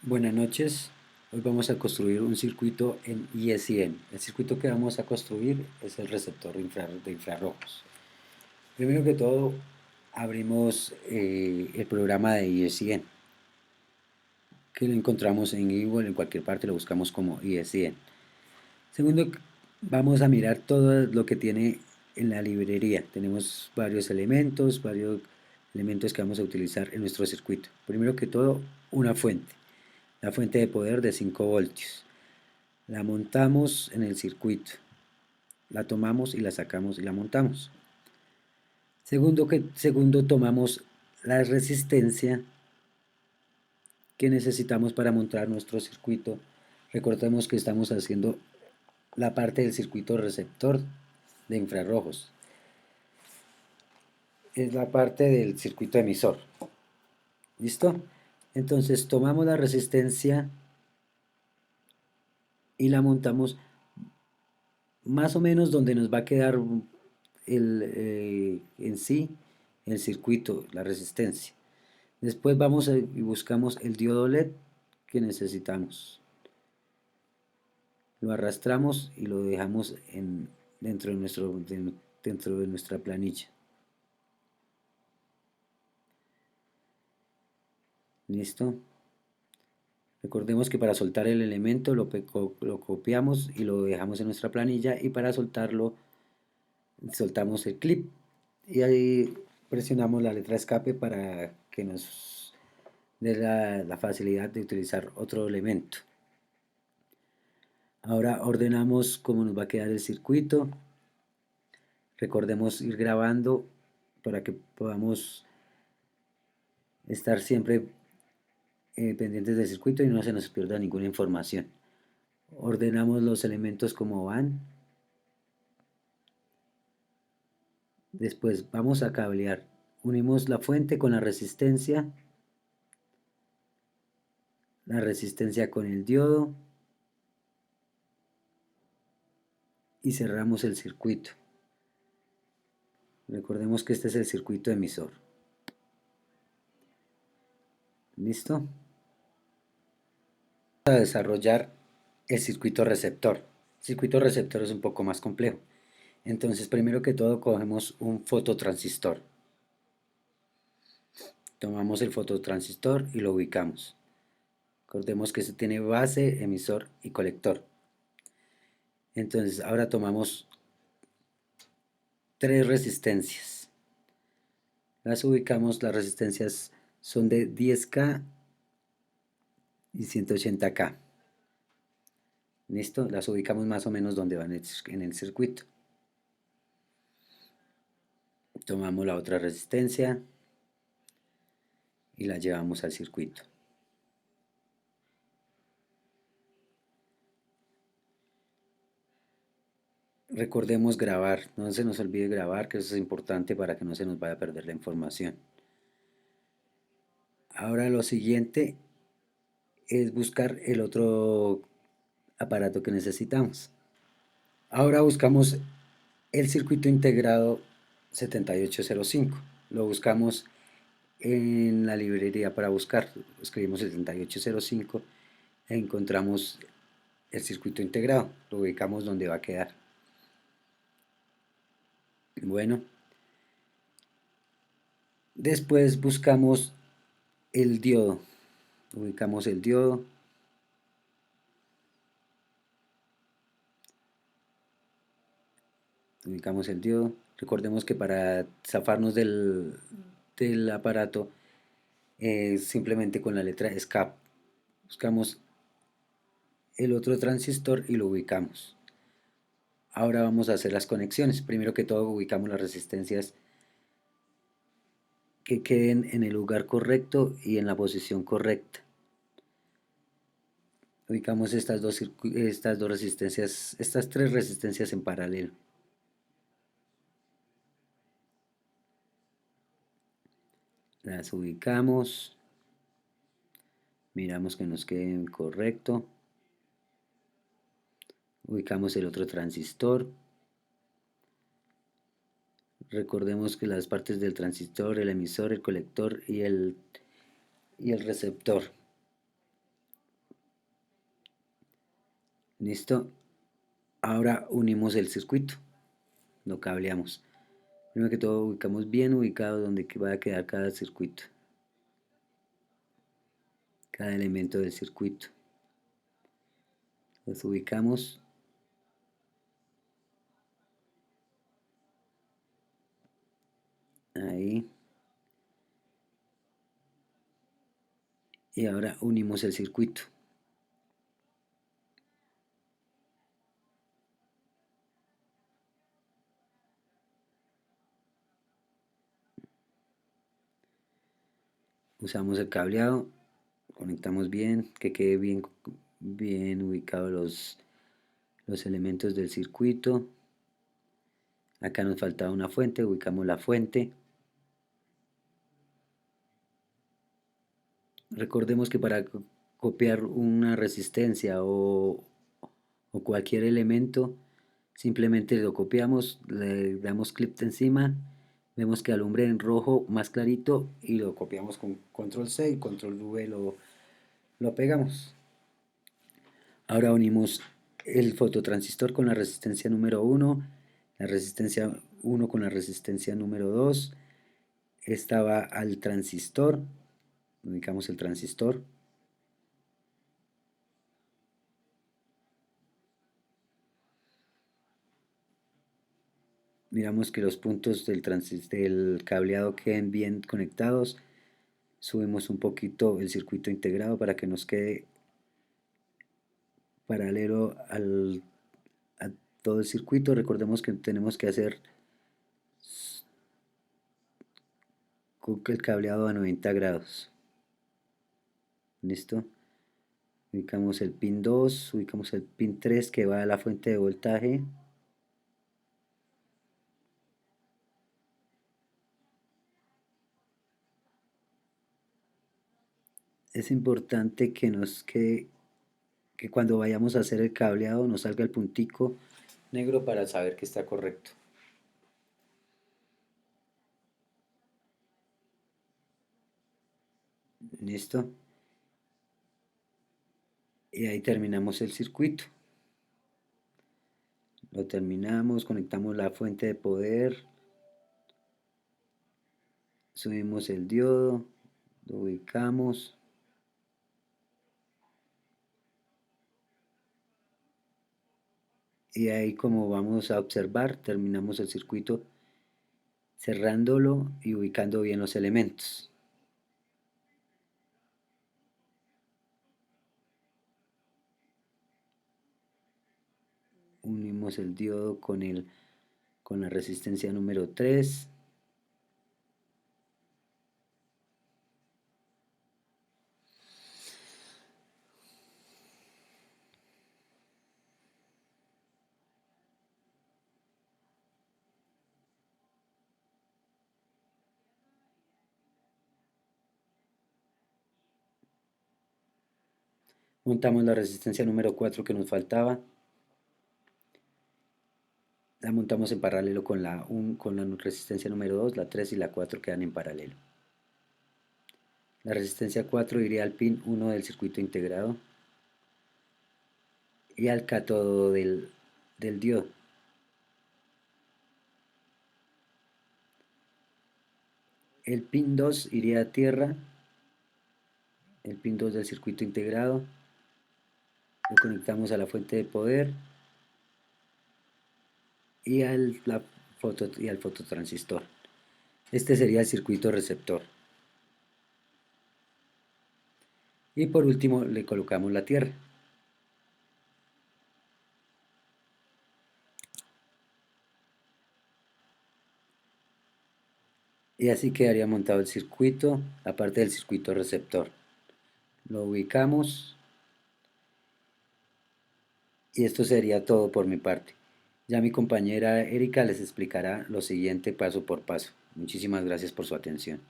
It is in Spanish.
Buenas noches. Hoy vamos a construir un circuito en ISIN. El circuito que vamos a construir es el receptor de infrarrojos. Primero que todo, abrimos el programa de ISIN, que lo encontramos en Google, en cualquier parte lo buscamos como ISIN. Segundo, vamos a mirar todo lo que tiene en la librería. Tenemos varios elementos que vamos a utilizar en nuestro circuito. Primero que todo, una fuente. La fuente de poder de 5 voltios. La montamos en el circuito. La tomamos y la sacamos y la montamos. Segundo tomamos la resistencia que necesitamos para montar nuestro circuito. Recordemos que estamos haciendo la parte del circuito receptor de infrarrojos. Es la parte del circuito emisor. ¿Listo? Entonces tomamos la resistencia y la montamos más o menos donde nos va a quedar en sí el circuito, la resistencia. Después vamos y buscamos el diodo LED que necesitamos. Lo arrastramos y lo dejamos dentro de nuestra planilla. ¿Listo? Recordemos que para soltar el elemento lo copiamos y lo dejamos en nuestra planilla, y para soltarlo soltamos el clip y ahí presionamos la letra escape para que nos dé la facilidad de utilizar otro elemento. Ahora ordenamos cómo nos va a quedar el circuito. Recordemos ir grabando para que podamos estar siempre pendientes del circuito y no se nos pierda ninguna información. Ordenamos los elementos como van. Después vamos a cablear. Unimos la fuente con la resistencia con el diodo y cerramos el circuito. Recordemos que este es el circuito emisor. ¿Listo? Vamos a desarrollar el circuito receptor. El circuito receptor es un poco más complejo. Entonces, primero que todo, cogemos un fototransistor. Tomamos el fototransistor y lo ubicamos. Recordemos que este tiene base, emisor y colector. Entonces, ahora tomamos tres resistencias. Las ubicamos, las resistencias son de 10K y 180K. ¿Listo? Las ubicamos más o menos donde van en el circuito. Tomamos la otra resistencia y la llevamos al circuito. Recordemos grabar, no se nos olvide grabar, que eso es importante para que no se nos vaya a perder la información. Ahora lo siguiente es buscar el otro aparato que necesitamos. Ahora buscamos el circuito integrado 7805. Lo buscamos en la librería para buscar. Escribimos 7805 e encontramos el circuito integrado. Lo ubicamos donde va a quedar. Bueno, después buscamos el diodo. Ubicamos el diodo. Ubicamos el diodo. Recordemos que para zafarnos del aparato, simplemente con la letra escape buscamos el otro transistor y lo ubicamos. Ahora vamos a hacer las conexiones. Primero que todo, ubicamos las resistencias que queden en el lugar correcto y en la posición correcta. Ubicamos estas dos resistencias, estas tres resistencias en paralelo. Las ubicamos, miramos que nos quede correcto. Ubicamos el otro transistor. Recordemos que las partes del transistor, el emisor, el colector y el receptor. ¿Listo? Ahora unimos el circuito, lo cableamos. Primero que todo ubicamos bien ubicado donde va a quedar cada circuito, cada elemento del circuito. Los ubicamos ahí. Y ahora unimos el circuito. Usamos el cableado, conectamos bien, que quede bien ubicados los elementos del circuito. Acá nos faltaba una fuente, ubicamos la fuente. Recordemos que para copiar una resistencia o cualquier elemento, simplemente lo copiamos, le damos clic encima, vemos que alumbre en rojo más clarito y lo copiamos con control C y control V lo pegamos. Ahora unimos el fototransistor con la resistencia número 1, la resistencia 1 con la resistencia número 2. Esta va al transistor, ubicamos el transistor. Miramos que los puntos del cableado queden bien conectados. Subimos un poquito el circuito integrado para que nos quede paralelo a todo el circuito. Recordemos que tenemos que hacer con el cableado a 90 grados. ¿Listo? Ubicamos el pin 2, ubicamos el pin 3 que va a la fuente de voltaje. Es importante que cuando vayamos a hacer el cableado nos salga el puntico negro para saber que está correcto. ¿Listo? Y ahí terminamos el circuito. Lo terminamos, conectamos la fuente de poder, subimos el diodo, lo ubicamos. Y ahí, como vamos a observar, terminamos el circuito cerrándolo y ubicando bien los elementos. Unimos el diodo con la resistencia número 3. Montamos la resistencia número 4 que nos faltaba. La montamos en paralelo con la resistencia número 2, la 3 y la 4 quedan en paralelo. La resistencia 4 iría al pin 1 del circuito integrado y al cátodo del diodo. El pin 2 iría a tierra, el pin 2 del circuito integrado. Lo conectamos a la fuente de poder y al fototransistor. Este sería el circuito receptor. Y por último le colocamos la tierra. Y así quedaría montado el circuito, aparte del circuito receptor. Lo ubicamos y esto sería todo por mi parte. Ya mi compañera Erika les explicará lo siguiente paso por paso. Muchísimas gracias por su atención.